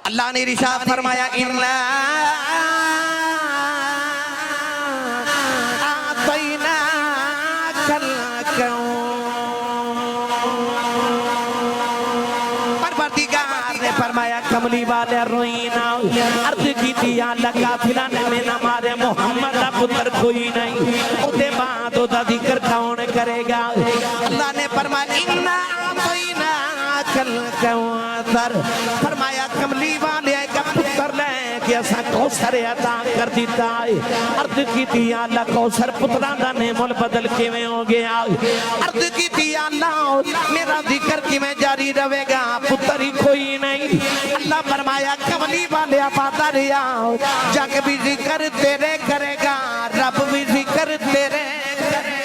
اللہ نے ارشاد فرمایا اِنَّا أَعْطَيْنَاكَ الْكَوْثَرَ پروردگار نے فرمایا کملی والے روئینا عرض کی دیا لگا پھلانے میں ہمارے محمد پتر کوئی نہیں اُتے بعد دا ذکر کون کرے گا اللہ نے فرمایا اِنَّا أَعْطَيْنَاكَ الْكَوْثَرَ فرمایا کملی والے کا پتر لے کہ ایسا کوثر عطا کر دیتا ہے عرض کی دیا اللہ کوثر پتران دا نیم البدل کی میں ہو گیا عرض کی دیا اللہ میرا ذکر کی میں جاری روے گا پتر ہی کوئی نہیں اللہ فرمایا کملی والے آبادہ ریا جگ بھی ذکر تیرے کرے گا رب بھی ذکر تیرے کرے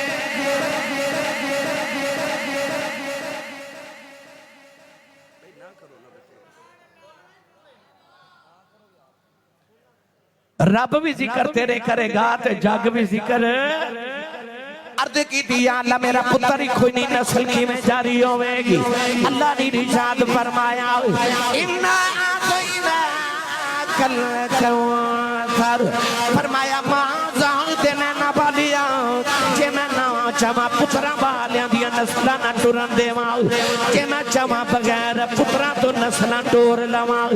رب بھی ذکر تیرے کرے گا تے جگ بھی ذکر عرض کی دیا اللہ میرا پتر ہی کوئی نہیں نسل کی میں جاری ہوئے گی اللہ نے ارشاد فرمایا اِنَّا أَعْطَيْنَاكَ الْكَوْثَرَ فرمایا ماذا دینے نہ بالیا کہ میں نہ چاہاں پترہ بالیاں دیا نسلہ نہ ٹورن دے ماں کہ میں چاہاں بغیر پترہ تو نسلہ ٹور لواں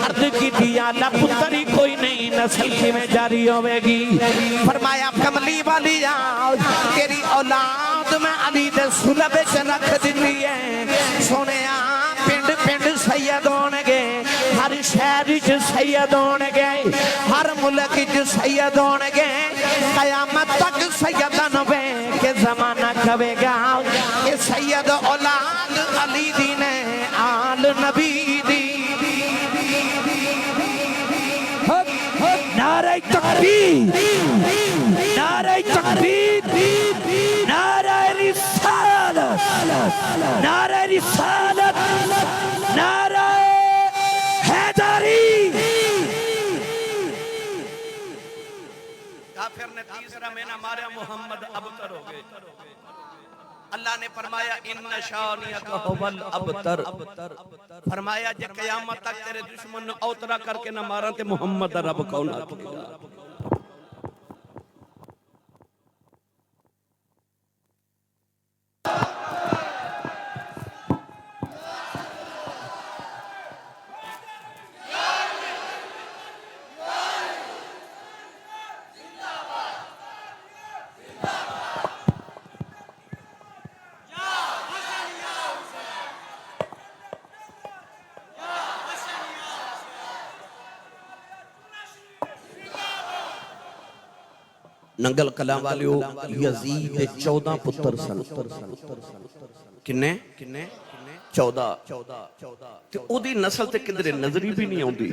عرض کی دیا اللہ پتر ہی کوئی نہیں نسل کی میں جاری ہوئے گی فرمایا کملی والی تیری اولاد میں علی دے سلب سے رکھ دیتی ہے سونے پنڈ پنڈ سید ہونے گے ہر شہر جو سید ہونے گے ہر ملک جو سید ہونے گے قیامت تک سیدن بے کہ زمانہ کبے گا یہ سید اولاد علی دین آل نبی دی نعرہ تکبیر نعرہ تکبیر نعرہ رسالت نعرہ رسالت نعرہ حیدری کافر نے تیسرا میں نہ مارا محمد ابتر ہو گئے اللہ نے فرمایا ان شانیک هو الابتر فرمایا جے قیامت تک تیرے دشمن نے اوترا کر کے نہ مارا تے محمد رب کون آکے گا ننگل کلام والیو یزید 14 پتر سن کنے 14 تے او دی نسل تے کدھر نظری بھی نہیں ہوندی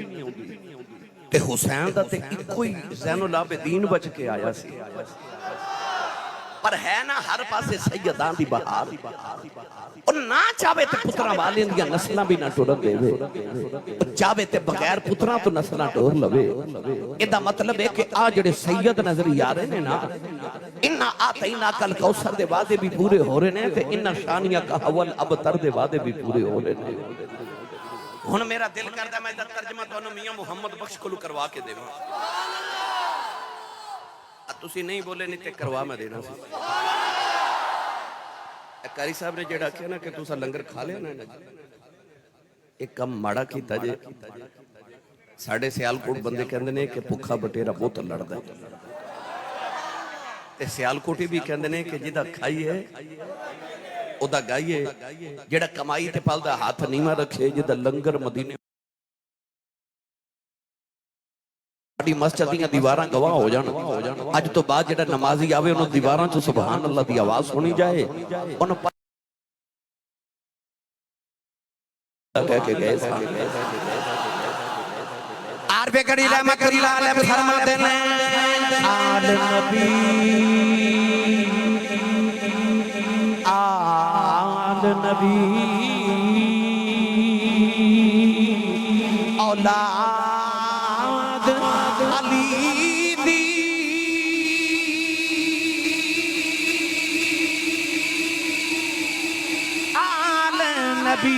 تے حسین دا تے کوئی زین العابدین بچ کے آیا سی پر ہے نا ہر پاسے سیدان دی بہار اور نہ چاہوے تے پترہ والے دیا نسلہ بھی نہ ٹوڑ دے چاہوے تے بغیر پترہ تو نسلہ ٹوڑ لوے ایدہ مطلب ہے کہ آجڑے سید نظری آرے نے نا انہا آتینا کل کوثر دے وعدے بھی پورے ہو رہے نے تے انہا شانیہ کا حول ابتر دے وعدے بھی پورے ہو رہے نے ہن میرا دل کردہ میں دا ترجمہ تو انہوں میاں محمد بخش کلو کروا کے دے تسی نہیں بولے نہیں تے کروا میں دینا سی کاری صاحب نے جیڑا کیا نا کہ تُسا لنگر کھا لیا نا ایک کم ماڑا کی تجے ساڑھے سیال کوٹ بندے کہندے نے کہ پکھا بٹیرہ بہت لڑ دا تے سیال کوٹی بھی کہندے نے کہ جیدہ کھائی ہے او دا گائی ہے جیڑا کمائی تے پال دا ہاتھ نیمہ رکھے جیدہ لنگر مدینے مسجدیاں دیواراں گواہ ہو جانا آج تو بعد جڑا نمازی آوے انہوں دیواراں تو سبحان اللہ دی آواز سنی جائے انہوں کہہ کے گئے عارف کڑی رحمت اللہ علیہ فرماتے ہیں آل نبی آل نبی اولاد علی دی آل نبی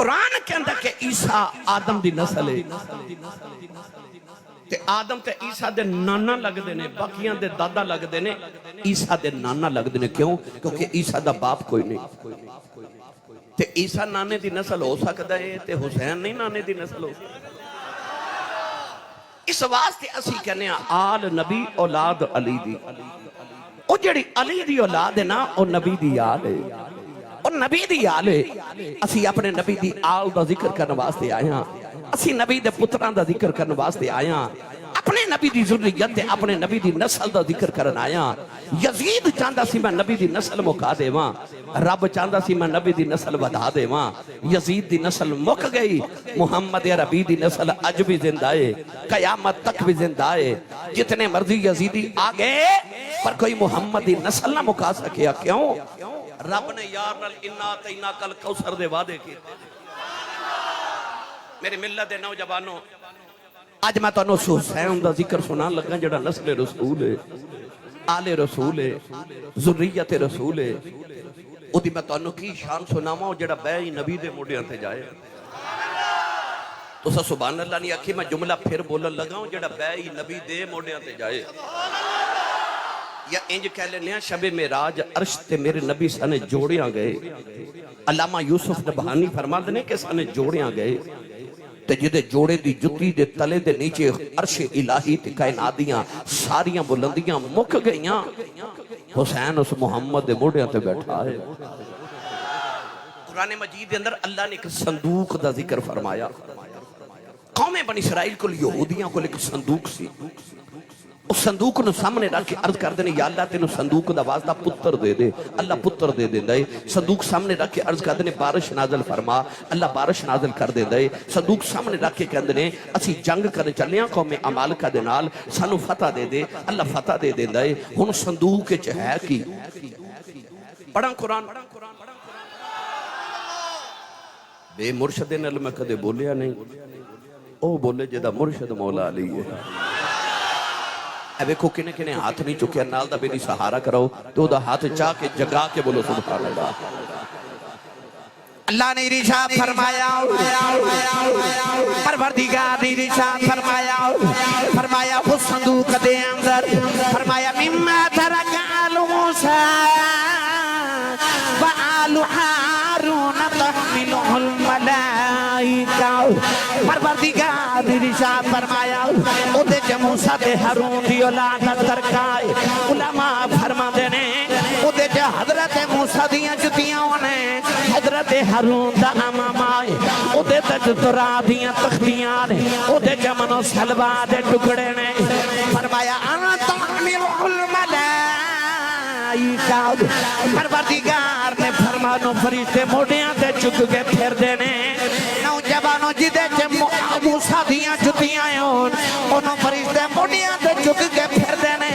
قرآن کہندا کہ عیسیٰ آدم دی نسل ہے تے آدم تے عیسیٰ دے نانا لگ دینے باقیاں دے دادا لگ دینے عیسیٰ دے نانا لگ دینے کیوں کیونکہ عیسیٰ دا باپ کوئی نہیں تے عیسیٰ نانے دی نسل ہو سکتا ہے تے حسین نہیں نانے دی نسل ہو سکتا اس واسطے اسی کہنے آل نبی اولاد علی دی او جڑی علی دی اولاد ہے نا او نبی دی آل ہے اور نبی دی آل ہے اسی اپنے نبی دی آل دا ذکر کرنے واسطے آئے ہیں اسی نبی دے پتران دا ذکر کرنے واسطے آئے ہیں اپنے نبی دی ذریت تے اپنے نبی دی نسل دا ذکر کرن آیا یزید چاہندا سی میں نبی دی نسل مکا دیواں رب چاہندا سی میں نبی دی نسل ودا دیواں یزید دی نسل مک گئی محمد عربی دی نسل اج بھی زندہ ہے قیامت تک بھی زندہ ہے جتنے مرضی یزیدی آگے پر کوئی محمد دی نسل نہ مکا سکیا کیوں رب نے یار نال انا تینا کل کوثر دے وعدے کیتے میرے ملت دے نوجوانوں آج میں تو انہوں حسین دا ذکر سنا لگا جڑا نسل رسول ہے آل رسول ہے ذریت رسول ہے او دی میں تو انہوں کی شان سناواں جڑا بے نبی دے موڑیاں تے جائے تو سبحان اللہ نہیں آکھی میں جملہ پھر بولن لگا جڑا بے نبی دے موڑیاں تے جائے یا انج کہہ لینے ہیں شب معراج عرش تے میرے نبی سنے جوڑیاں گئے علامہ یوسف نبہانی فرما دینے کہ سنے جوڑیاں گئے تے جدے جوڑے دی جتی دے تلے دے نیچے عرش الہی تے کائناتیاں ساریاں بلندیاں مک گئیاں حسین اس محمد دے موڑیاں تے بیٹھا ہے قرآن مجید اندر اللہ نے ایک صندوق دا ذکر فرمایا قوم بنی اسرائیل کو یہودیاں کو ایک صندوق سی اس صندوق نو سامنے رکھ کے عرض کر دینے یا اللہ تینو صندوق دا واسطہ پتر دے دے اللہ پتر دے دے دے صندوق سامنے رکھ کے عرض کر دینے بارش نازل فرما اللہ بارش نازل کر دے دے صندوق سامنے رکھ کے کہہ دینے اسی جنگ کرنے چلے ہیں قوم عمالقہ دے نال سانو فتح دے دے اللہ فتح دے دے دے ہن صندوق کے چہے کی پڑھاں قرآن بے مرشد نال میں کدے بولیا نہیں او بولے جدا مرشد مولا علی ہے اے ویکھو کنے کنے ہاتھ نہیں چکیا نال دا میری سہارا کرو تو دا ہاتھ چاہ کے جگا کے بولو سبحان اللہ اللہ نے ارشاد فرمایا پروردگار نے ارشاد فرمایا وہ صندوق دے اندر فرمایا مما ترک آل موسیٰ و آل ہارون تحملہ الملائکہ پروردگار نے ارشاد فرمایا او دے موسیٰ دے ہارون دی اولاد ترکائے علماء فرما دینے او دے حضرت موسیٰ دیاں جتیاں نے حضرت ہارون دا امام آئے او دے تجترا دیاں تختیاں نے او دے جمن و سلوہ دے ٹکڑے نے فرمایا انا تحمل الملائکہ پروردگار نے فرمانو فرشتے موڑیاں تے چک کے پھر دینے نوجوانوں جدے چے موسیٰ دیاں جتیاں ہون انہوں فرشتے موڑیاں تے چک کے پھر دینے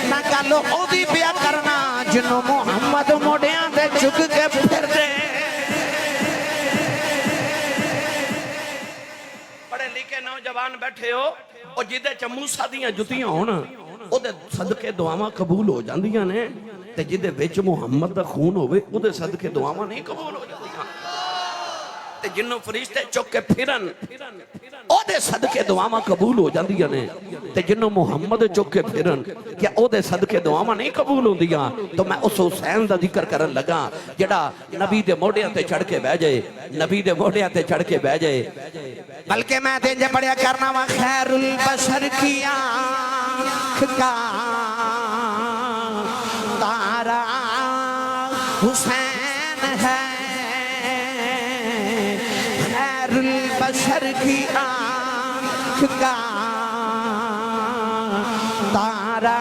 نہ کالو او دی پیا کرنا جنہوں محمد موڑیاں تے چک کے پھر دے پڑھے لکھے نوجوان بیٹھے ہو اور جدے چے موسیٰ دیاں جتیاں ہون او دے صدقے دعاواں قبول ہو جاندیاں نے تے جدے وچ محمد دا خون ہوئے او دے صدقے دعاواں نہیں قبول ہو جاندیاں تے جنوں فرشتے چک کے پھرن او دے صدقے دعاواں قبول ہو جاندیاں نے تے جنوں محمد چک کے پھرن کیا او دے صدقے دعاواں نہیں قبول ہوندیاں تو میں اس حسین دا ذکر کرن لگا جڑا نبی دے موڑیاں تے چڑھ کے بیٹھ جائے نبی دے موڑیاں تے چڑھ کے بیٹھ جائے بلکہ میں تے جے پڑھیا کرنا وا خیر البشر کی آنکھ کا تارا حسین ہے خیر البشر کی آنکھ کا تارا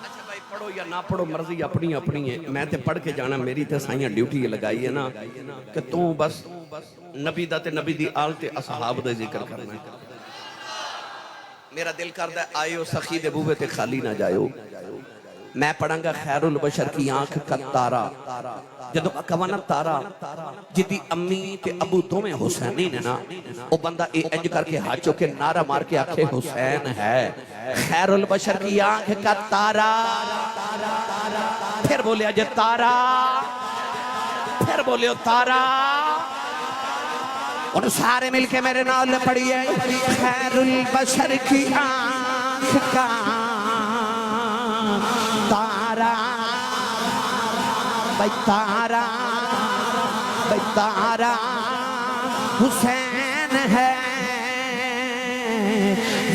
اچھا بھائی پڑھو یا نہ پڑھو مرضی اپنی اپنی ہے میں تے پڑھ کے جانا میری تے سائیاں ڈیوٹی لگائی ہے نا کہ تو بس نبی دا تے نبی دی آل تے اصحاب دا ذکر کرنا ہے میرا دل کردہ آئیو سخی دے بوے تے خالی نہ جائیو میں پڑھاں گا خیر البشر کی آنکھ کا تارا جدو اکوانا تارا جدی امی تے ابو دو میں حسینی نے نا او بندہ انج کر کے ہاتھوں کے نعرہ مار کے آنکھیں حسین ہے خیر البشر کی آنکھ کا تارا پھر بولیا جے تارا بولے تارا اور سارے مل کے میرے نال پڑھیے خیر البشر کی آنکھ کا تارا بھائی تارا بھائی تارا حسین ہے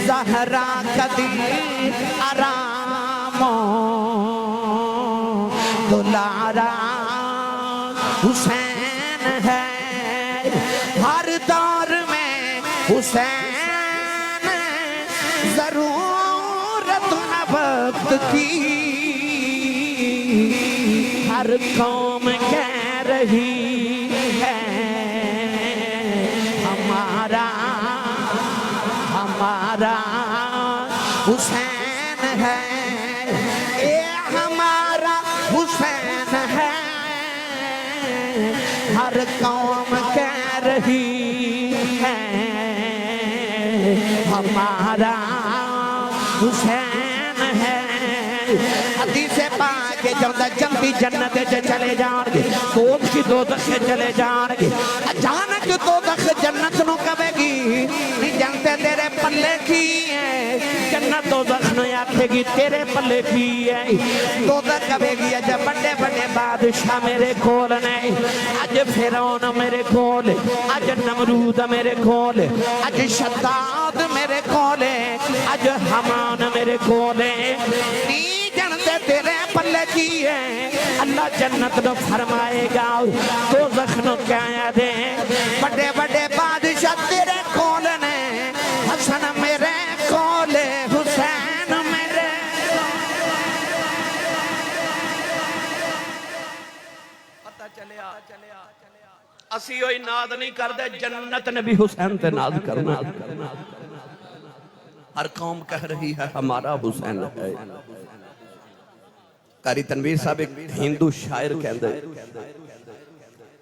زہرا کا دل آرام دلارا حسین ہے ہر دور میں حسین ضرورت نہ وقت کی ہر قوم کہہ رہی ہے ہمارا حسین ہے اے ہمارا حسین ہے ہر قوم کہہ رہی ہے ہمارا حسین ہے حدیث پاک جردہ جنبی جنت چلے جان گے کوب کی دوزخ چلے جان گے اچانک دوزخ جنت نو کبے گی نہیں جانتے تیرے پلے کی ہے جنت دوزخ نو آکھے گی تیرے پلے کی ہے دوزخ کبے گی اجھا بڑے بڑے بادشاہ میرے کھول نہیں اج فیرون میرے کھول اج نمرود میرے کھول اج شداد میرے کھول اج حمان میرے کھول نہیں جانتے تیرے پلے کی ہے اللہ جنت نو فرمائے گا دوزخ نو کیا دے بڑے بڑے بادشاہ تیرے کھول نے حسن میرے کھول حسین میرے پتہ چلے اسی ہوئی ناد نہیں کر دے جنت نے بھی حسین تے ناد کرنا ہر قوم کہہ رہی ہے ہمارا حسین ہے قاری تنویر صاحب ایک ہندو شاعر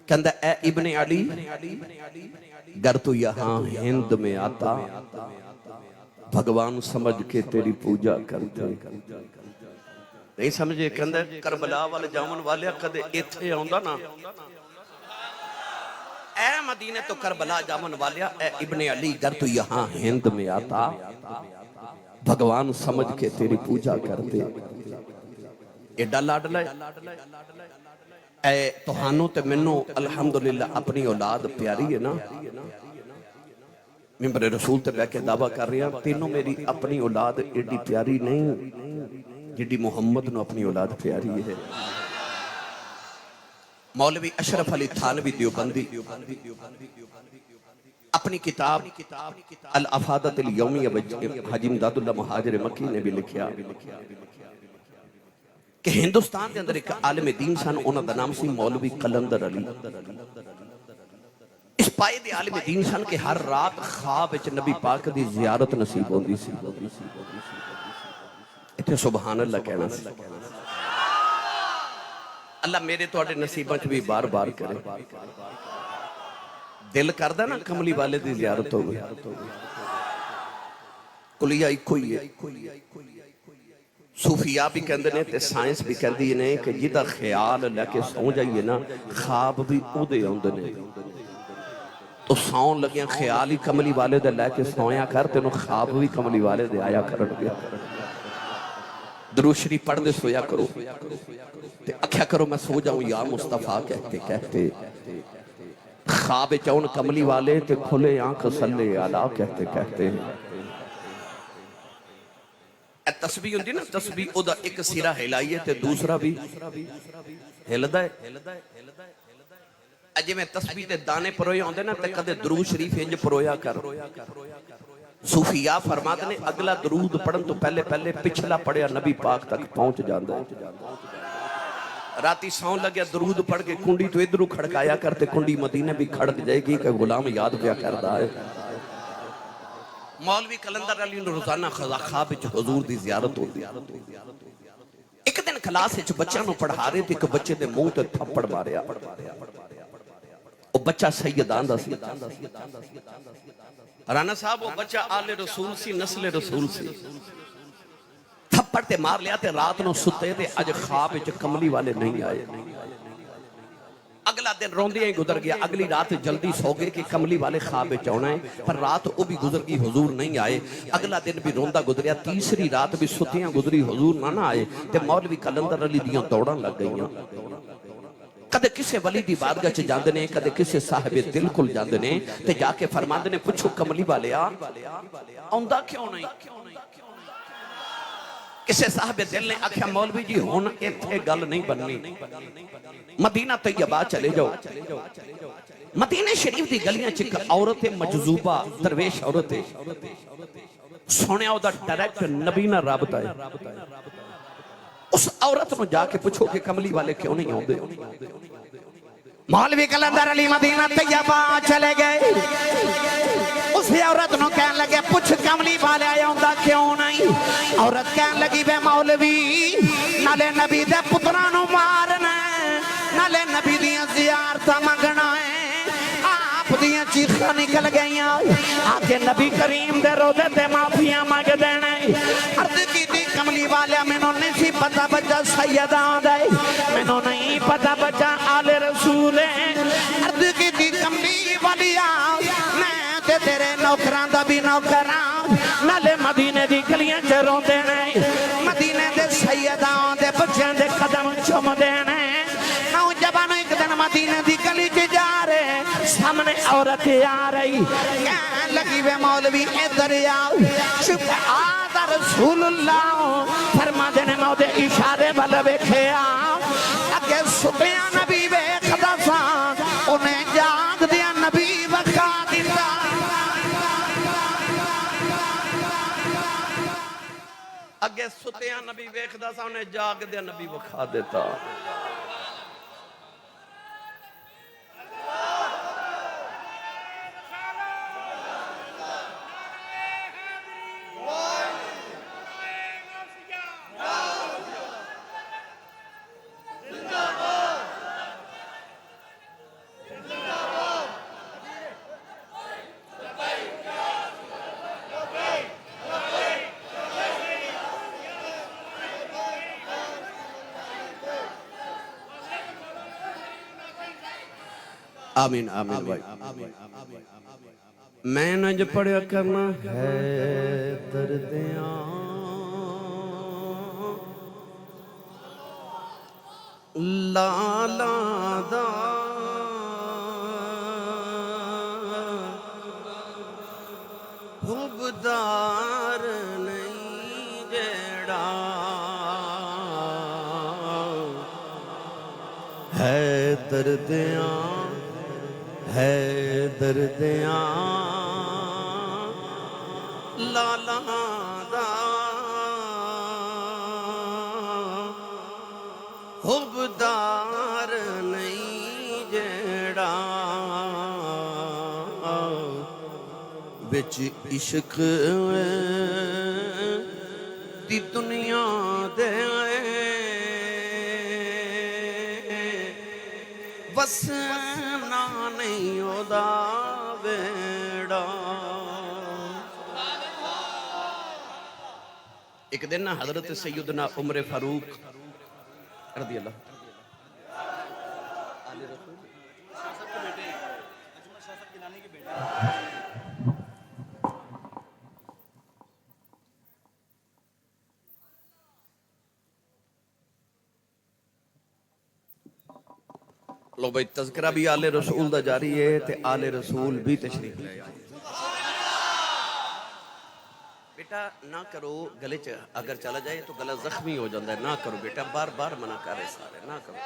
کہندہ اے ابن علی گر تو یہاں ہند میں آتا بھگوان سمجھ کے تیری پوجا کرتے نہیں سمجھے کہندہ کربلا والے جامن والے کدے ایتھے آؤندہ نا اے مدینہ تو کربلا جامن والے اے ابن علی گر تو یہاں ہند میں آتا بھگوان سمجھ کے تیری پوجا کرتے ایڈا لاڈلہ اے توہانوں تے منوں الحمدللہ اپنی اولاد پیاری ہے نا ممبر رسول تے بیٹھ کے دعویٰ کر رہے ہیں تینوں میری اپنی اولاد ایڈی پیاری نہیں جیڈی محمد نو اپنی اولاد پیاری ہے مولوی اشرف علی تھانوی دیوبندی اپنی کتاب الافادت الیومی حاجی امداد اللہ مہاجر مکی نے بھی لکھیا کہ ہندوستان کے اندر ایک عالم دین سن انہوں دا نام سی مولوی قلندر علی اس پائے دے عالم دین سن کہ ہر رات خواب اچھ نبی پاک دی زیارت نصیب ہوندی سی اتنے سبحان اللہ کہنا سی اللہ میرے تو اٹھے نصیبہ بھی بار بار کرے دل کردہ نا کملی والے دی زیارت ہو گئی کلیہ ایک کوئی ہے صوفیاء بھی کہندے نے تے سائنس بھی کہندی نے کہ جدہ خیال لے کے سو جائیے نا خواب بھی او دے ہوندے نے تو سون لگیاں خیال ہی کملی والے دے لے کے سویا کرتے نو خواب بھی کملی والے دے آیا کرن گیا درود شریف پڑھ دے سویا کرو تے اکھیا کرو میں سو جاؤں یا مصطفیٰ کہتے خواب چون کملی والے تے کھلے آنکھ صلی علیہ کہتے ہیں تسبیح ہوندی نا تسبیح او دا ایک سیرہ ہلائیے تے دوسرا بھی ہلدا ہے اجے میں تسبیح تے دانے پرویا ہوندے نا تے کدے درود شریف انج پرویا کر صوفیاء فرماتے نے اگلا درود پڑھن تو پہلے پچھلا پڑھیا نبی پاک تک پہنچ جاندا ہے راتی سون لگیا درود پڑھ کے کنڈی تو ادھروں کھڑکایا کرتے کنڈی مدینہ بھی کھڑک جائے گی کہ غلام یاد پیا کردا ہے مولوی قلندر علی نے روزانہ خواب وچ حضور دی زیارت ہوندی ایک دن کلاس وچ بچیاں نو پڑھا رہے تے ایک بچے دے منہ تے تھپڑ ماریا او بچہ سیدان دا سی رانا صاحب وہ بچہ آل رسول سی نسل رسول سی تھپڑ تے مار لیا تے رات نو ستے تے اج خواب وچ کملی والے نہیں آئے اگلا دن روندیاں ہی گزر گیا. اگلی رات جلدی سو گئے کہ کملی والے خواب چاہنا ہے, پر رات وہ بھی گزر گئی, حضور نہیں آئے. اگلا دن بھی روندہ گزریا, تیسری رات بھی ستیاں گزری, حضور نہ آئے. تے مولوی کلندر علی دیاں دوڑاں لگ گئیاں. کدے کسے ولی دی بارگاہ چ جاندے نے, کدے کسے صاحب دل کل جاندے نے, تے جا کے فرماندے نے پوچھو کملی والے آوندا کیوں نہیں. کسے صاحب دل نے آکھیا مولوی جی ہن ایتھے گل نہیں بننی, مدینہ طیبہ چلے جاؤ. مدینہ شریف دی گلیاں چ ایک عورت مجذوبہ درویش عورت ہے, سونے او دا ڈائریکٹ نبی نال رابطہ ہے. اس عورت نو جا کے پوچھو کہ کملی والے کیوں نہیں آندے. مولوی کلندر علی مدینہ طیبہ چلے گئے. اس عورت نو کہنے لگے پوچھ کملی والے آوندا کیوں نہیں. عورت کہنے لگی بے مولوی نالے نبی دے پتراں نو مارنا ہے, نالے نبی دیاں زیارتاں منگنا ہے. آپ دیاں چیخاں نکل گئیاں, آکے نبی کریم دے روزے تے معافیاں مانگ دینے. عرض کی تھی کملی والے مینوں نہیں سی پتہ بچہ سید آندا ہے, مینوں نہیں پتہ بچہ آل رسول ہے. عرض کی تھی کملی والیا میں تے تیرے نوکراں دا بھی نوکراں, نالے مدینے دی گلیاں چ روندے نے, مدینے دے سیداں دے بچیاں دے قدم چومدے نے. نوجوان ایک دن مدینے دی گلی چ جا رہے, سامنے عورت آ رہی, کہنے لگی وے مولوی ادھر آؤ, شکر آدھا رسول اللہ. فرما دینے میں دے اشارے والا ویکھیا, اگے سبیاں نبی ویکھدا سا, انہیں جاگ دیا نبی وکھا دیتا. اگے ستیاں نبی ویکھدا سا, انہیں جاگ دیا نبی وکھا دیتا. آمین آمین بھائی. میں نج پڑھیا کرنا ہے دردیاں, لالا دا حبدار نہیں جیڑا ہے دردیاں, ہے دردیاں لالا دا حبدار نہیں جیڑا, بچ عشق دی دنیا دے وسنا نہیں ہودا بیڑا. ایک دن حضرت سیدنا عمر فاروق رضی اللہ لو بھائی تذکرہ بھی آل رسول دا جاری ہے تے آل رسول بھی تشریف لے آئے. بیٹا نہ کرو, گلے چ اگر چلا جائے تو گلہ زخمی ہو جاندہ ہے, نہ کرو بیٹا, بار بار منع کر رہے سارے, نہ کرو.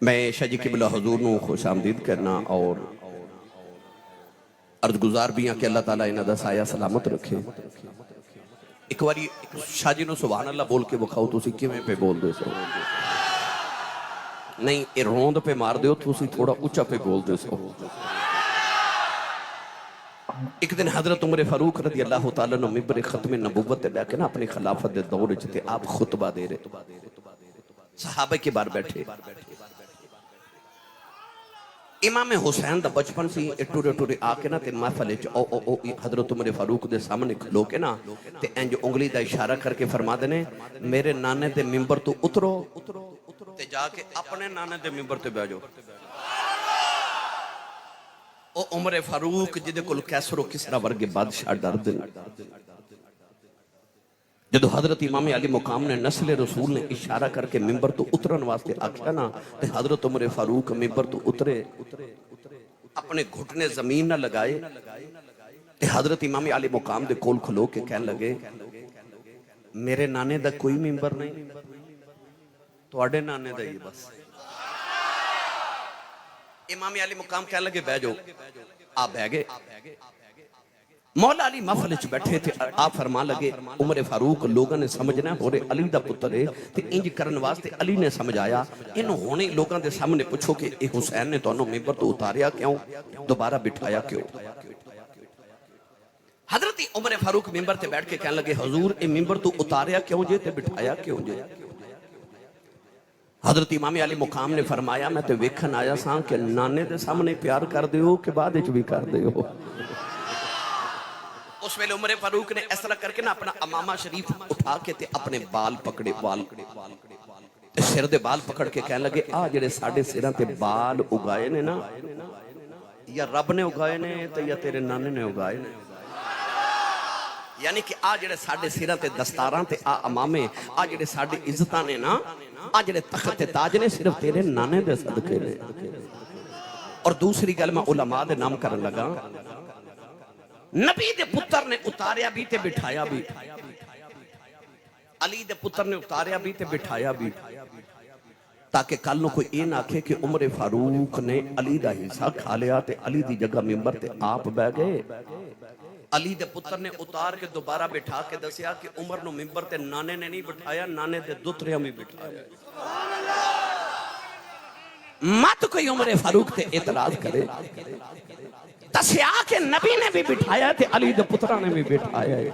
میں شاہ جی قبلہ حضور نو خوش آمدید کرنا اور عرض گزار بھی ہیں کہ اللہ تعالیٰ انہاں دا سایہ سلامت رکھے. ایک واری شاہ جی نو سبحان اللہ بول کے بکھاؤ تو اسی کیویں پہ بول دے سو, نہیں اے روند پہ مار دیو تو اسی تھوڑا اچھا پہ بول دے سو. ایک دن حضرت عمر فاروق رضی اللہ تعالیٰ نے ممبر ختم نبوت لے کے نا اپنی خلافت دے دور جتے آپ خطبہ دے رہے, صحابہ کے بار بیٹھے, امام حسین دا بچپن سی ٹورے ٹورے آ کے نا تے محفل وچ او حضرت عمر فاروق دے سامنے کھلو کے نا تے انج انگلی دا اشارہ کر کے فرما دینے میرے نانے دے ممبر تو اترو تے جا کے اپنے نانے دے ممبر تے بیٹھ جاؤ. او عمر فاروق جدے کول کیسر و کسرا ورگے بادشاہ ڈردے جدو حضرت امام علی مقام نے نسل رسول نے اشارہ کر کے ممبر تو اترن واسطے آکھیا نا تے حضرت عمر فاروق ممبر تو اترے اپنے گھٹنے زمین نہ لگائے تے حضرت امام علی مقام دے کول کھلو کے کہن لگے میرے نانے دا کوئی ممبر نہیں تواڈے نانے دا ہی بس. امام علی مقام کہنے لگے بہ جاؤ. آپ بہ گئے. مولا علی محفل وچ بیٹھے تھے. آپ فرما لگے عمر فاروق لوگاں نے سمجھنا ہو رہے علی دا پتر ہے تے انج کرن واسطے علی نے سمجھایا انہوں ہونے لوگاں دے سامنے پوچھو کہ اے حسین نے تانوں ممبر تو اتاریا کیوں دوبارہ بٹھایا کیوں. حضرت عمر فاروق ممبر تے بیٹھ کے کہنے لگے حضور اے ممبر تو اتاریا کیوں جے تے بٹھایا کیوں جے. حضرت امام علی مقام نے فرمایا میں تے ویکھن آیا ساں کہ نانے دے سامنے پیار کر دیو کہ بعد وچ بھی کر دیو. اس ویلے عمر فاروق نے اس طرح کر کے نا اپنا امامہ شریف اٹھا کے تے اپنے بال پکڑے تے سر دے بال پکڑ کے کہنے لگے آ جڑے ساڈے سراں تے بال اگائے نے نا یا رب نے اگائے نے تے یا تیرے نانے نے اگائے نے. یعنی کہ آ جڑے ساڈے سراں تے دستاراں تے آ امامے آ جڑے ساڈے عزتاں نے نا آ جڑے تخت تے تاج نے صرف تیرے نانے دے صدقے نے. اور دوسری گل میں علماء دے نام کرن لگا نبی دے پتر نے اتاریا بھی تے بٹھایا بھی علی دے پتر نے اتاریا بھی تے بٹھایا بھی تاکہ کل نو کوئی یہ نہ آکھے کہ عمر فاروق نے علی دا حصہ کھا لیا تے علی دی جگہ ممبر تے آپ بہ گئے. علی دے پتر نے اتار کے دوبارہ بٹھا کے دسیا کہ عمر نو ممبر تے نانے نے نہیں بٹھایا نانے دے دوتریاں بھی بٹھایا. مت کوئی عمر فاروق تے اعتراض کرے دسیا کہ نبی نے بھی بٹھایا تے علی دے پترہ نے بھی بٹھایا ہے.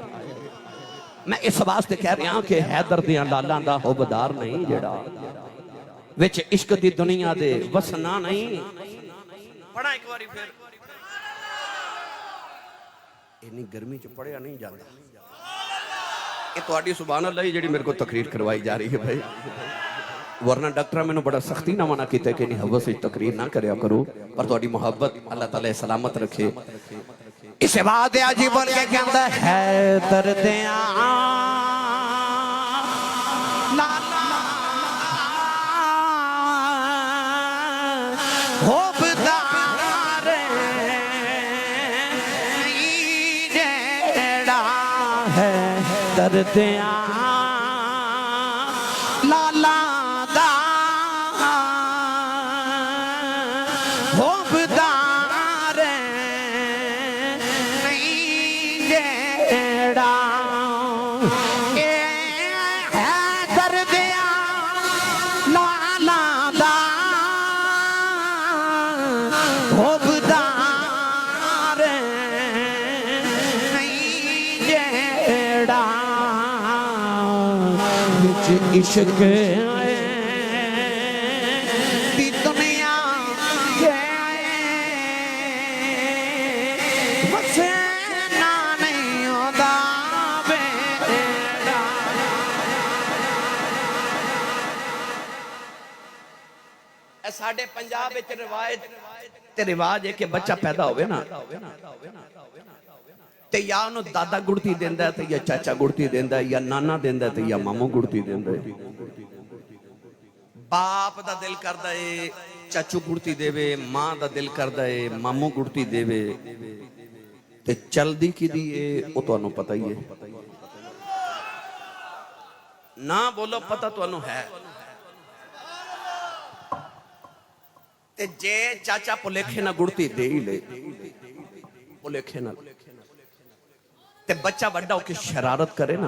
میں اس واسطے کہہ رہا ہوں کہ حیدر دیاں لالاں دا حوبدار نہیں جڑا وچ عشق دی دنیا دے وسنا نہیں. پڑھا ایک باری پھر اینی گرمی چ پڑھیا نہیں جاتا. یہ تہاڈی سبحان اللہ جڑی میرے کو تقریر کروائی جا رہی ہے بھائی ورنہ ڈاکٹر میں نے بڑا سختی نہ منع کیتا کہ نہیں حوث سے تقریر نہ کریا کرو پر تہاڈی محبت اللہ تعالی سلامت رکھے. اس بعد عجیب بن کے کہندا ہے دردیاں لالا حوبدار جیڑا ہے دردیاں لالا دا حوبدار نہیں جیڑا ہے دردیاں لالا دا حوبدار نہیں جیڑا عشق دی دنیا کے وسنا نہیں ہوتا بیڑا. اے ساڈے پنجاب وچ روایت تے رواج ہے کہ بچہ پیدا ہوئے نا تے یا انہوں دادا گڑتی دیندہ ہے تے یا چاچا گڑتی دیندہ ہے یا نانا دیندہ ہے تے یا ماموں گڑتی دیندہ ہے. باپ دا دل کردہ ہے چاچو گڑتی دے وے ماں دا دل کردہ ہے ماموں گڑتی دے وے تے چل دی کی دیئے وہ تو انہوں پتہ ہی ہے نہ بولو پتہ تو انہوں ہے. تے جے چاچا پولیکھے نہ گڑتی دے ہی لے پولیکھے نہ تے بچہ بڑھا ہو کے شرارت کرے نا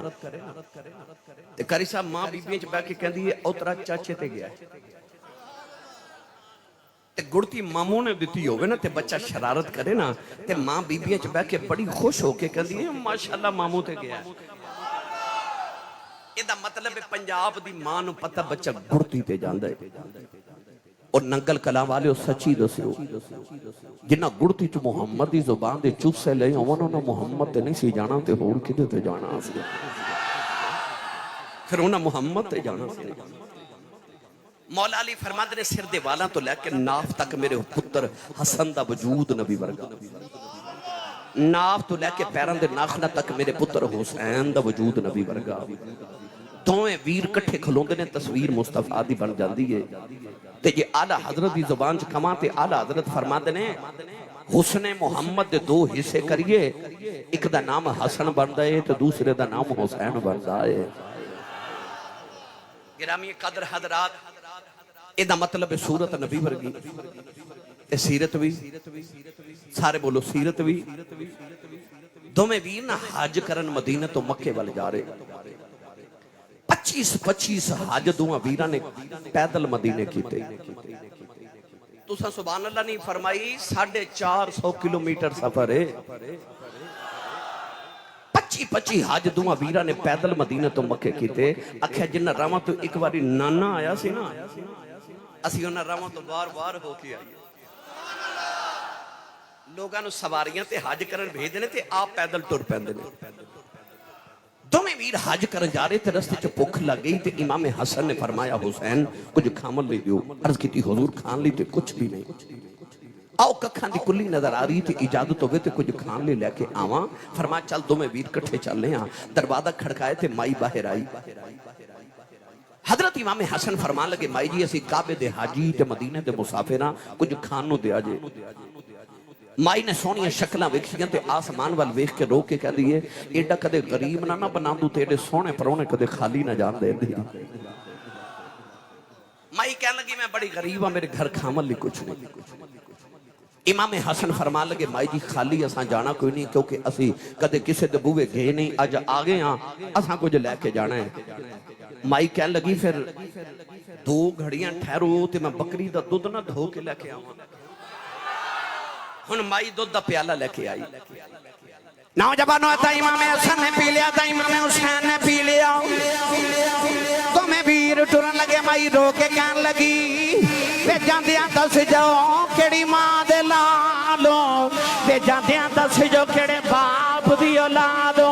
تے کری صاحب ماں بی بیچ بیٹھ کے کہندی ہے اوترا چاچے تے گیا ہے تے گڑتی ماموں نے دیتی ہوگے نا تے بچہ شرارت کرے نا تے ماں بی بیچ بیٹھ کے بڑی خوش ہو کے کہندی ہے ماشاءاللہ ماموں تے گیا ہے. یہ دا مطلب ہے پنجاب دی ماں نو پتہ بچہ گڑتی تے جاندہ ہے اور ننگل کلام والے سچی دسیو جنہ گڑتی چ محمد دی زبان دے چوسے لے انہوں نے محمد تے نہیں سی جانا تے ہور کدے تے جانا سی پھر انہوں نے محمد تے جانا سی مولا علی فرماندے نے سر دے والاں تو لے کے ناف تک میرے پتر حسن دا وجود نبی ورگا ناف تو لے کے پیران دے ناخنہ تک میرے پتر حسین دا وجود نبی ورگا دوئے ویر کٹھے کھلوندے نے تصویر مصطفیٰ دی بن جاندی ہے تے یہ اعلیٰ حضرت دی زبان چ کما تے اعلیٰ حضرت فرماندے نے حسن محمد دے دو حصے کریے ایک دا نام حسن بندا ہے تے دوسرے دا نام حسین بندا ہے گرامی قدر حضرات اے دا مطلب ہے سورت نبی ورگی اے سیرت بھی سارے بولو سیرت بھی دو میں ویر نہ حج کرن مدینہ تو مکے والے جا رہے 25 حج دوہاں ویرہ نے پیدل مدینے کیتے تو سا سبحان اللہ نہیں فرمائی 450 کلومیٹر سفر ہے 25 حج دوہاں ویرہ نے پیدل مدینے تو مکے کیتے اکھے جنہ راما تو ایک باری نانا آیا سی نا اسی انہا راما تو بار ہو کے آئی لوگاں سواریاں تے حج کرن بھیجنے تے آپ پیدل ٹر پیندے نے دو میں ویر حج کرن جا رہے تھے رستے چو پکھ لگ گئی تے امام حسن نے فرمایا حسین کچھ کھامل لے دیو عرض کی تھی حضور کھان لی تے کچھ بھی نہیں آؤ ککھان دی کلی نظر آ رہی تھی اجازت ہوگئے تے کچھ کھان لے کے آواں فرمایا چل دو میں ویر کٹھے چل لے ہاں دروازہ کھڑکائے تھے مائی باہر آئی حضرت امام حسن فرمان لگے مائی جی اسی کعبے دے حاجی تے مدینے دے مسافرہ کچھ کھانوں دے آجے مائی نے سونی شکلہ ویکھیاں تے آسمان وال ویکھ کے رو کے کہہ دیئے ایڈا کدے غریب نہ بنا دو تیرے سونے پرونے کدے خالی نہ جان دے دی مائی کہنے لگی میں بڑی غریب ہاں میرے گھر کھامل لی کچھ نہیں امام حسن فرمان لگے مائی جی خالی اساں جانا کوئی نہیں کیونکہ اسی کدے کسے دے بوئے گئے نہیں آج آگے ہاں اساں کچھ لے کے جانا ہے مائی کہنے لگی پھر 2 گھڑیاں ٹھہرو تے میں بکری دا دودھ نہ دھو کے لے کے آؤں ہن مائی دودھ دا پیالہ لے کے آئی نوجوانوں تا امام حسن نے پی لیا تا امام حسین نے پی لیا تو میں ویر ٹرن لگے مائی رو کے کہن لگی بے جاندیاں دس جاؤ کیڑی ماں دے لالو بے جاندیاں دس جاؤ کیڑے باپ دی اولادو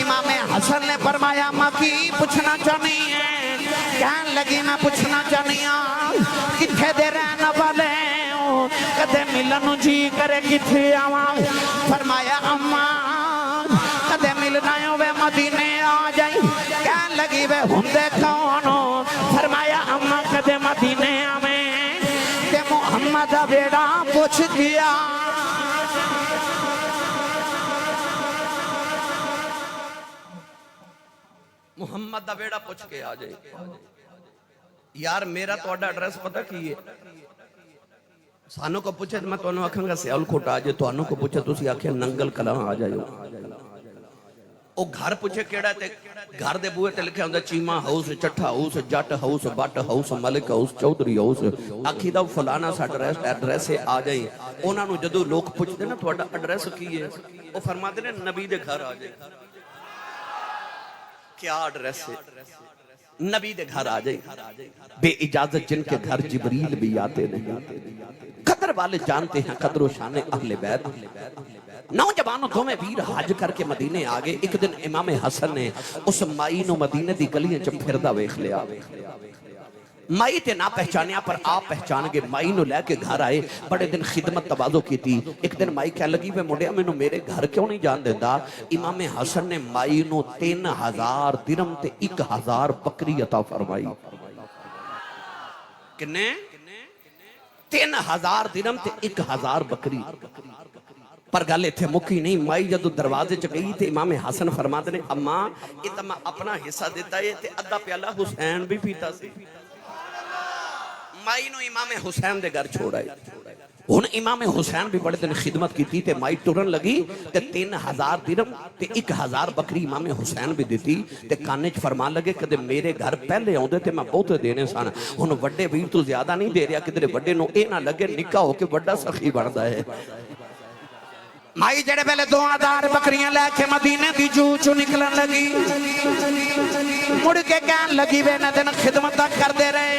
امام حسن نے فرمایا ماں کی پوچھنا چاہنی ہے کہن لگی میں پوچھنا چاہنی ہوں کتھے دے رہنا والے کدے ملنو جی کرے کتھے آواں فرمایا اماں کدے ملنا ہوئے مدینے آ جائیں کہن لگی وے ہندے کونو فرمایا اماں کدے مدینے آمیں تے محمد بیڑا پوچھ دیا محمد دا بیڑا پوچھ کے آ جائے یار میرا تو اڈا ایڈریس پتہ کی ہے سانوں کو پوچھے میں تو انہوں آکھاں گا سیال کھوٹ آجے تو انہوں کو پوچھے تو اسی آکھیں ننگل کلام آ جائے او گھر پوچھے کیڑا تے گھر دے بوئے تے لکھے ہوندہ Cheema house Chattha house Jat house Butt house Malik house Chaudhry house آکھی دا فلانا سا ایڈریس ہے آ جائیں انہوں نے جدو لوگ پوچھ دے نا تو اڈا ایڈریس کی ہے وہ فرما دے نا نبی دے گھر آ جائے کیا ایڈریس ہے نبی دے گھر آ جائے بے اجازت جن کے گھر جبریل بھی آتے نہیں قدر والے جانتے ہیں قدر و شان اہل بیت نوجوانوں دو میں ویر حج کر کے مدینے آگے ایک دن امام حسن نے اس مائی نو مدینے دی گلیاں چ پھردا ویکھ لیا مائی تے نہ پہچانیا پر آپ پہچان گے مائی نو لے کے گھر آئے بڑے دن خدمت تواضع کی تھی ایک دن مائی کہہ لگی وے مڈیا مینوں میرے گھر کیوں نہیں جان دیندا امام حسن نے مائی نو 3000 درہم تے 1000 بکری عطا فرمائی کنے 3000 درہم تے 1000 بکری پر گالے تھے مکی نہیں مائی جدو دروازے چ گئی تے امام حسن فرماتے نے اماں یہ تو میں اپنا حصہ دیتا ہے تے ادھا پیالہ حسین بھی پیتا سی مائی نو امام حسین دے گھر چھوڑا ہے ہن امام حسین بھی بڑے دن خدمت کی تھی تے مائی ٹرن لگی تے 3000 درہم تے 1000 بکری امام حسین بھی دیتی تے کانے چ فرمان لگے کہ میرے گھر پہلے آؤندے تے میں بہت دینے سن ہن وڈے ویر تو زیادہ نہیں دے رہا کدھر وڈے نو اے نہ لگے نکاح ہو کے وڈا سخی بندا ہے مائی جڑے پہلے 2000 بکریاں لے کے مدینے دی جو چو نکلن لگی مڑ کے کہن لگی وے نہ دن خدمت کر دے رہے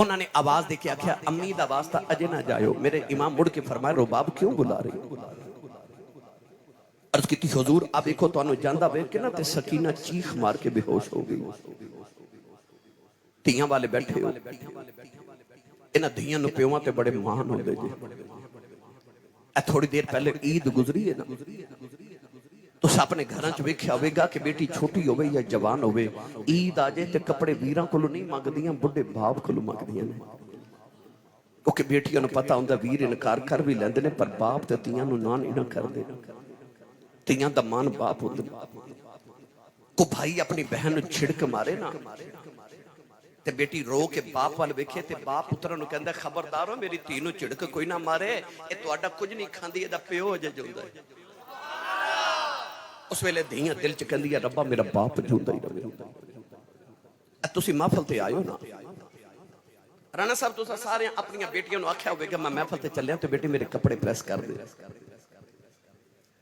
انہوں نے آواز دے کے آکھیا امی دا واسطہ اجے نہ جائیو. میرے امام مڑ کے فرمایا رباب کیوں بلا رہی؟ عرض کی تھی حضور اب ایکو تو انہوں جاندہ بے کے نا تے سکینہ چیخ مار کے بے ہوش ہو گئی. تیاں والے بیٹھے ہو انہاں دھیاں نو پیواں تے بڑے مان ہو دے جی. اے تھوڑی دیر پہلے عید گزری ہے نا تو اپنے گھراں چ ویکھیا ہوے گا کہ بیٹی چھوٹی ہوے یا جوان ہوے عید آ جائے تے کپڑے ویراں کولو نہیں منگدیاں بڈھے باپ کولو منگدیاں نے. کیونکہ بیٹیاں نو پتہ ہوندا ویر انکار کر بھی لیندے نے پر باپ تے تیاں نو نہ نہیں نہ کردے. تیاں دا مان باپ ہوندے. کو بھائی اپنی بہن نو چھڑک مارے نا تے بیٹی رو کے باپ وال ویکھے تے باپ پتراں نو کہندا خبردار ہو میری دھی نو چھڑک کوئی نہ مارے اے تہاڈا کچھ نہیں کھاندی اے دا پیو اجے جوندا ہے. اس ویلے دھیاں دل چ کہندی ربا میرا باپ جوندا ہی رہے. تسی محفل تے آئے ہو نا رانا صاحب تساں سارے اپنی بیٹیاں نو آکھیا ہوے کہ میں محفل تے چلیا تے بیٹی میرے کپڑے پریس کر دے.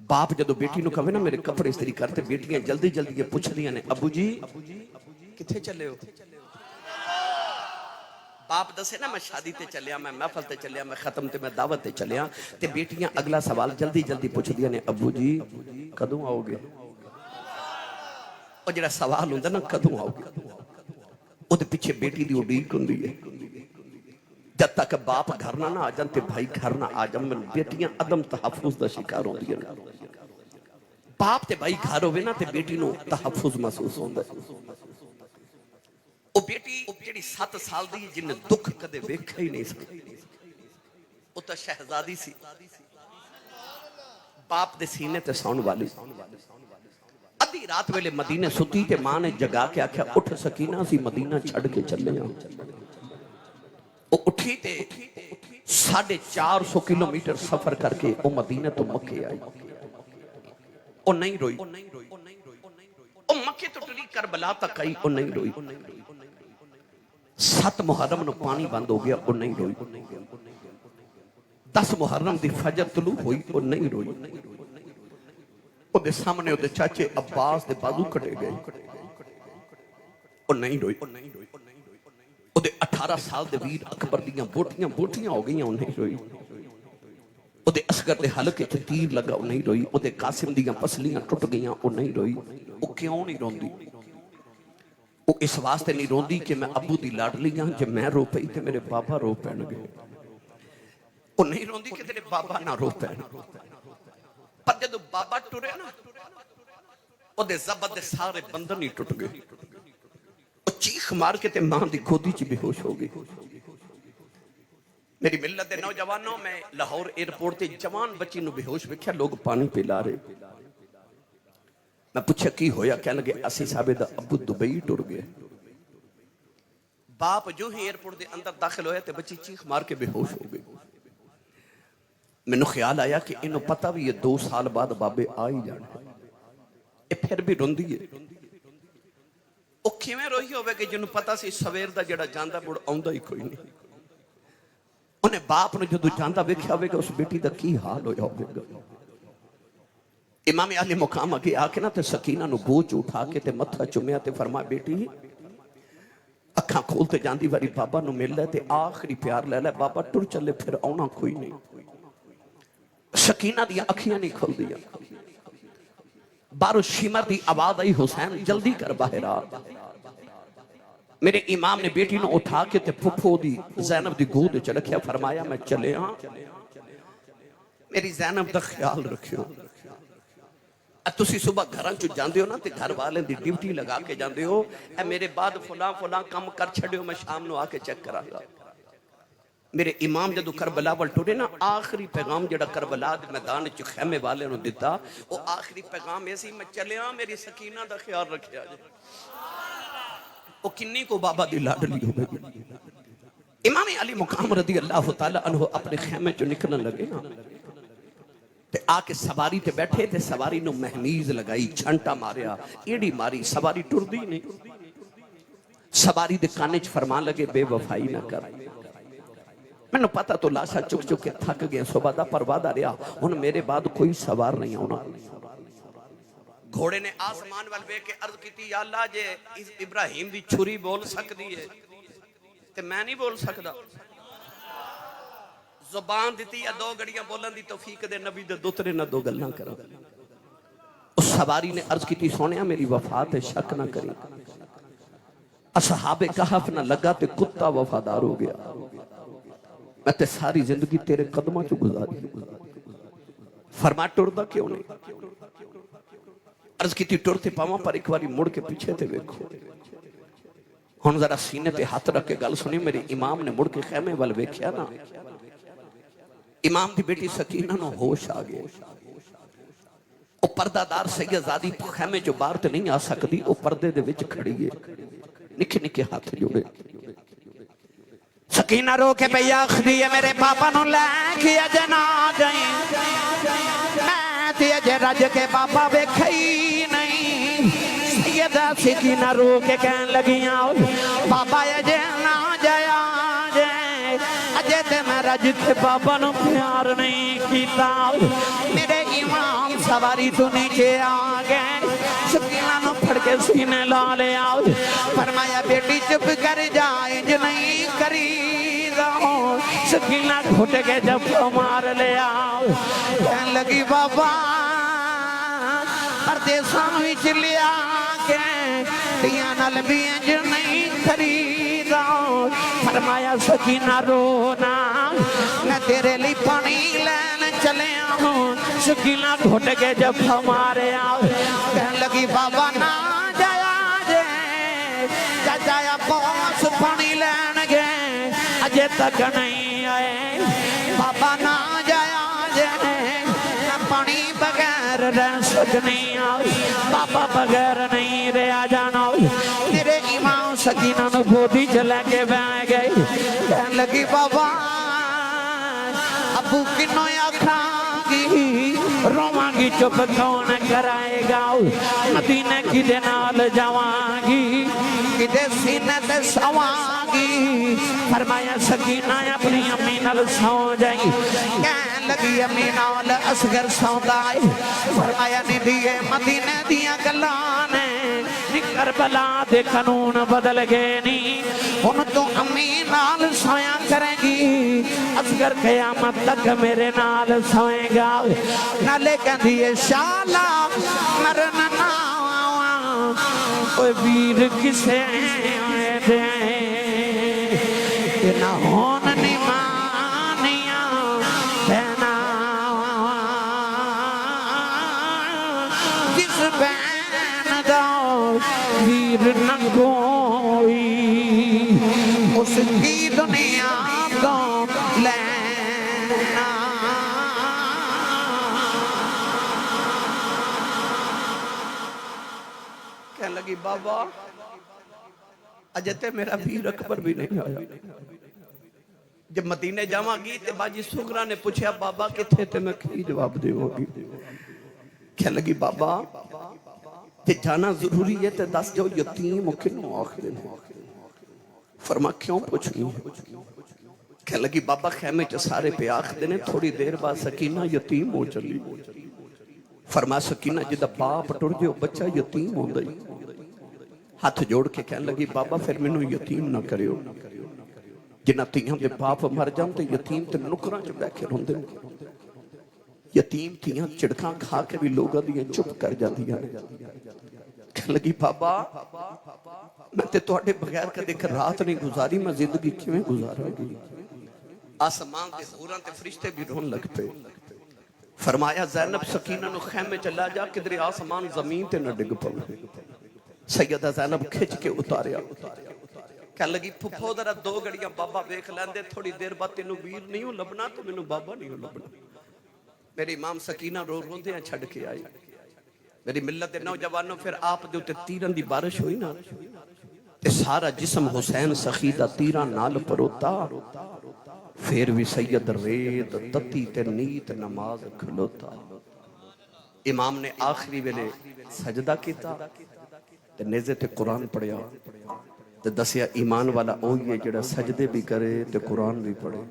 باپ جدو بیٹی نو کہے نا میرے کپڑے استری کرتے بیٹیاں جلدی جلدی پوچھ دیاں نے ابو جی کتھے چلے ہو؟ باپ دسے نا میں شادی تے چلیا میں محفل تے چلیا میں ختم تے میں دعوت تے چلیا تے بیٹیاں اگلا سوال جلدی جلدی پوچھ دیاں نے ابو جی کدوں آؤ گے؟ اور جڑا سوال ہوندا نا کدوں آؤ گے او دے پیچھے بیٹی دی اڈیک ہوندی ہے. جب تک باپ گھر نہ آ جان تے بھائی گھر نہ آ جان بیٹیاں عدم تحفظ دا شکار ہوندی ہیں. باپ تے بھائی گھر ہوئے نا تے بیٹی نو تحفظ محسوس ہوندا ہے. او بیٹی جڑی 7 سال دی جن دکھ کدے ویکھا ہی نہیں سکتی او تا شہزادی سی باپ دے سینے تے سون والی. ادھی رات ویلے مدینے ستی تے ماں نے جگا کے آکھیا اٹھ سکینہ سی مدینہ چھڑ کے چلے ہاں. او اٹھی تے 450 کلومیٹر سفر کر کے او مدینہ تو مکے آئی. او نہیں روئی او مکے تو ٹری کربلا تک آئی او نہیں روئی. 7 محرم نو پانی بند ہو گیا او نہیں روئی. 10 محرم دی فجر طلوع ہوئی او نہیں روئی. او دے سامنے او دے چاچے عباس دے بازو کٹے گئے او نہیں روئی. او دے 18 سال دے ویر اکبر دیاں بوٹیاں ہو گئیاں او نہیں روئی. او دے اصغر دے حلقے چ تیر لگا او نہیں روئی. او دے قاسم دیاں پسلیاں ٹوٹ گئیاں او نہیں روئی. او کیوں نہیں روندی؟ او اس واسطے نہیں روندی کہ میں ابو دی لاڈلی ہاں جے میں رو پئی تے میرے بابا رو پین گے. او نہیں روندی کہ تیرے بابا نہ رو پین. پر جدو بابا ٹرے نا او دے زبر دے سارے بندن ہی ٹوٹ گئے. او چیخ مار کے تے ماں دی گودی چ بے ہوش ہو گئی. میری ملت دے نوجوانوں میں لاہور ایئرپورٹ تے جوان بچی نو بے ہوش ویکھیا لوگ پانی پلا رہے. میں پوچھا کی ہویا کہنے لگے اسی صاحب دا ابو دبئی ٹر گئے. باپ جو ہی ایئرپورٹ دے اندر داخل ہویا تے بچی چیخ مار کے بے ہوش ہو گئی. میں نو خیال آیا کہ انہوں پتہ بھی یہ 2 سال بعد بابے آئی جانا اے پھر بھی روندی ہے. او کیویں روئی ہوئے کہ جنہوں پتہ سی سویر دا جڑا جاندہ بڑھ آؤندہ ہی کوئی نہیں. انہیں باپ نے جدو جاندہ ویکھیا ہوئے کہ اس بیٹی دا کی حال ہویا ہوئے گا. امام علی مقام آگے آکے نا تے سکینہ نو گوچ اٹھا کے تے متھا چمیا تے فرمایا بیٹی اکھاں کھولتے جاندی واری بابا نو مل لے تے آخری پیار لے لے بابا ٹر چلے پھر آنا کوئی نہیں. سکینہ دیا اکھیاں نہیں کھل دیا. بارو شیمر دی آواز آئی حسین جلدی کر باہر آ. میرے امام نے بیٹی نو اٹھا کے تے پھپھو دی زینب دی گود چ رکھیا فرمایا میں چلے ہاں میری زینب دا خیال رکھیو. تسی صبح گھراں چو جاندے ہو نا تے گھر والے دی ڈیوٹی لگا کے جاندے ہو اے میرے بعد فلاں کم کر چھڑے ہو میں شام نو آکے چیک کرا گا. میرے امام جدو کربلا وال ٹرے نا آخری پیغام جڑا کربلا دے میدان چ خیمے والے نو دیتا وہ آخری پیغام ایسی میں چلے ہاں میری سکینہ دا خیال رکھیا جائے. وہ کنی کو بابا دی لاڈلی ہو گئی. امام علی مقام رضی اللہ تعالیٰ عنہ اپنے خیمے چو نکلن لگے نا تے آکے سواری تے بیٹھے تے سواری نو مہمیز لگائی چھنٹا ماریا ایڈی ماری سواری ٹر دی نہیں. سواری دے کانے چ فرمان لگے بے وفائی نہ کر. میں نے پتا تو لاشا چک چک کے تھک گئے صبح دا پروادہ رہا ان میرے بعد کوئی سوار نہیں ہونا. گھوڑے نے آسمان وال بے کے عرض کی تھی یا اللہ جے ابراہیم دی چھری بول سک دی ہے تے میں نہیں بول سکدا زبان دیتی یا دو گڑیاں بولن دی توفیق دے نبی دے دوترے نہ دو گلاں کرا اس سواری نے عرض کی تھی سونیا میری وفات ہے شک نہ کری اصحاب کہف نہ لگا تے کتا وفادار ہو گیا میں تے ساری زندگی تیرے قدموں چو گزاری فرمایا ٹردہ کیوں نہیں عرض کی تھی ٹرتے پاواں پر ایک باری مڑ کے پیچھے تے دیکھو ہن ذرا سینے تے ہاتھ رکھ کے گل سنی میرے امام نے مڑ کے خیمے وال ویکھیا نا امام دی بیٹی سکینہ نو ہوش آ گئے او پردہ دار سیدزادی خیمے جو باہر تے نہیں آ سکتی او پردے دے وچ کھڑی ہے نکھے نکھے ہاتھ جوڑے سکینہ رو کے پہ آخری ہے میرے پاپا نو لے کے اجے نہ جائیں میں تے اجے رج کے پاپا ویکھئی نہیں سیدہ سکینہ رو کے کہن لگیاں پاپا اجے نہ جایا اجے تے میں رج کے پاپا نو پیار نہیں کیتا میرے امام سواری تو نیچے آ گئے سکینہ نو پھڑ کے سینے لا لے آؤ فرمایا بیٹی چپ کر جائے جو نہیں کری داؤ سکینہ گھٹ کے جب مار لے آؤ کہن لگی بابا پردیساں وچ لیا کے دیاں نال بھی جو نہیں کری داؤ فرمایا سکینہ رونا میں تیرے لی پانی لین چلے آؤں سکینہ گھٹ کے جب ہمارے آؤ کہن لگی بابا نہ جایا جے جایا بوس پانی لین گے اجے تک نہیں آئے بابا نہ جایا جے میں پانی بغیر رہ سکنی آؤ بابا بغیر نہیں رہا جانا میرے امام سکینہ نو گودی چلے کے بہ گئی کہن لگی بابا ابو کنو آکھاں گی رواں گی چپ کون کرائے گا مدینے کی دے نال جاواں گی کدے سینے تے سواں گی فرمایا سکینہ اپنی امی نال سو جائیں کہن لگی امی نال اصغر سوندا ہے فرمایا نہیں دیئے مدینے دیاں گلانے کربلا دے قانون بدل گئے نہیں ان تو امی نال سویا کریں گی اصغر قیامت تک میرے نال سوئیں گا نالے کہندی شالا مرن نہ کوئی ویر کسے دے کہ نہ ہون نمانیاں بہنا جس بین داؤ ویر نہ کوئی اس کی دنیا کو لینا کہنے لگی بابا اجتے میرا ویر اکبر بھی نہیں آیا جب مدینے جاواں گی تے باجی سغرا نے پوچھا بابا کتھے تے میں کی جواب دے ہوگی کہنے لگی بابا تے جانا ضروری ہے تے دس جو یتیم کنوں آخر فرما کیوں پوچھ گئی کہنے لگی بابا خیمے چ سارے پہ آخ دینے تھوڑی دیر بعد سکینہ یتیم ہو چلی فرما سکینہ جدہ باپ ٹر جو بچہ یتیم ہو گئی ہاتھ جوڑ کے کہنے لگی بابا پھر میں نو یتیم نہ کریو جنہ تیاں دے باپ مر جاؤں تے یتیم تے نکراں جو بیکھے روندے یتیم تیاں چڑکاں کھا کے بھی لوگا دیاں چپ کر جاندیاں کہنے لگی بابا میں تے توڑے بغیر کا دیکھ رات نہیں گزاری میں زندگی کیویں گزارا گی آسمان تے حوراں تے فرشتے بھی رون لگ پے فرمایا زینب سکینہ نو خیمے چلا جا کدھر آسمان زمین تے نہ ڈگ پڑے سیدہ زینب کھچ کے اتاریا کہنے لگی پھپھو ذرا دو گھڑیاں بابا دیکھ لیندے تھوڑی دیر بعد تینوں ویر نہیں ہو لبنا تو مینوں بابا نہیں ہو لبنا میری امام سکینہ رو رو دیاں چھڑ کے آئی میری ملت نوجوانوں پھر آپ دے تے تیران دی بارش ہوئی نا تے سارا جسم حسین سخیدہ تیران نال پروتا پھر بھی سید ریت تتی تے نیت نماز کھلوتا امام نے آخری ویلے سجدہ کیتا تے نیزے تے قرآن پڑھیا تے دسیا ایمان والا اوہی ہے جڑا سجدے بھی کرے تے قرآن بھی پڑھے